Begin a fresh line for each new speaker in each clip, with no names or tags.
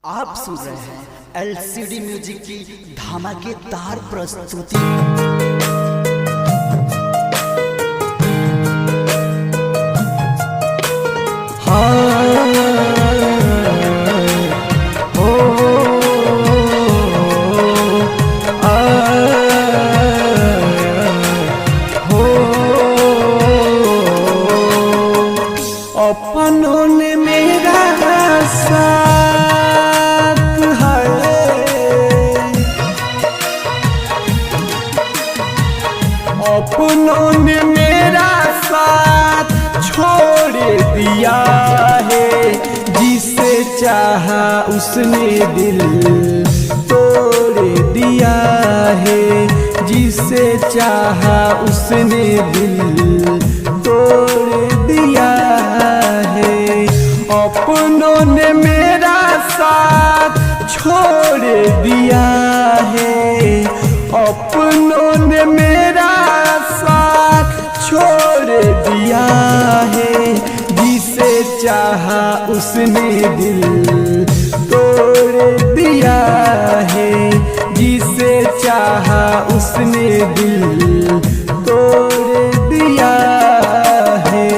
आप सुन रहे हैं एलसीडी म्यूजिक की धमाकेदार प्रस्तुति।
अपनों ने मेरा साथ अपनों ने मेरा साथ छोड़ दिया है। जिसे चाहा उसने दिल तोड़ दिया है। जिसे चाहा उसने दिल तोड़ दिया है। अपनों ने मेरा साथ छोड़ दिया है। अपनों ने मेरा साथ छोड़ दिया है। जिसे चाहा उसने दिल तोड़ दिया है। जिसे चाहा उसने दिल तोड़ दिया है।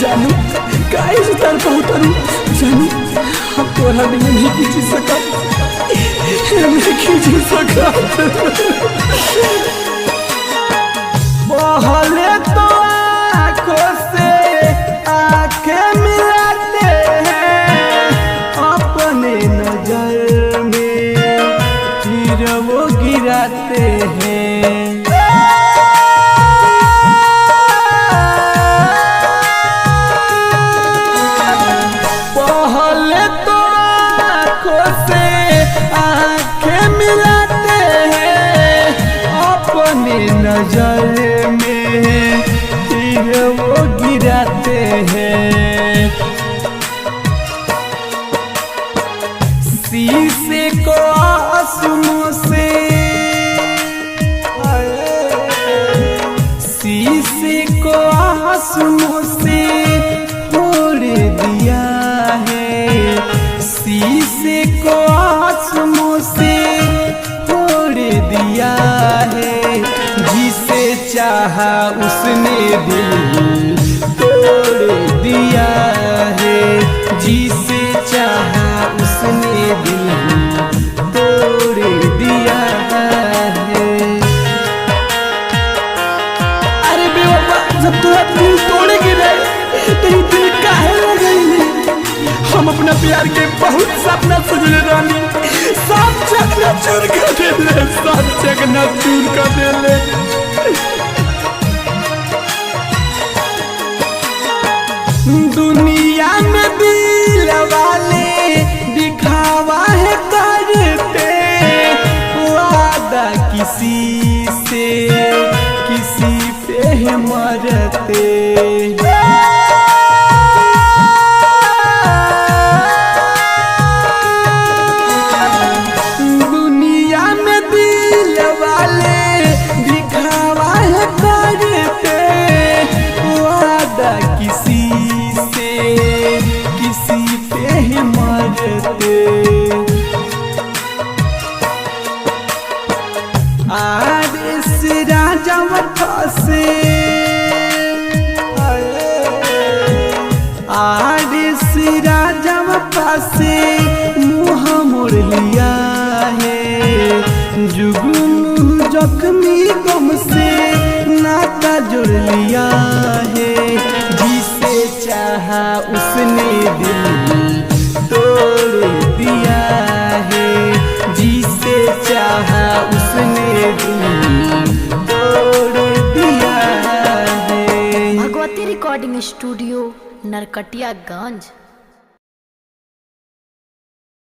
जानू काहे से तर पहुँचू जानू हम तोरा बिना नहीं खींच सका नहीं खींच सका। पहले तो आँखों से आँखें मिलाते हैं अपने नजर में फिर वो गिराते हैं। आँखें मिलाते हैं अपने नजर में फिर वो गिराते हैं। शीशे को आंसुओं से शीशे को आंसुओं से फोड़ दिया है। शीशे को आंसुओं से फोड़ दिया है। जिसे चाहा उसने दिल तोड़ दिया है। जिसे चाहा उसने दिल तोड़ दिया है। अरे बेवफा जब तू दिल तोड़ेगी रे तेरी दिल काहे लगेगी। हम अपना प्यार के बहुत सपना सजले रानी सब चकना चूर कर देले सब चकना चूर कर देले। दुनिया में दिल वाले दिखावा है करते वादा किसी से किसी पे है मरते। किसी से किसी पे ही मरते। आदेश राजा से आदेश राजा से मुँह मोड़ लिया है। जुगनू जख्मी गम से नाता जोड़ लिया है। जिसे चाहा उसने दिल तोड़ दिया है। जिसे चाहा उसने दिल तोड़ दिया है।
Bhagwati recording studio Narkatiaganj.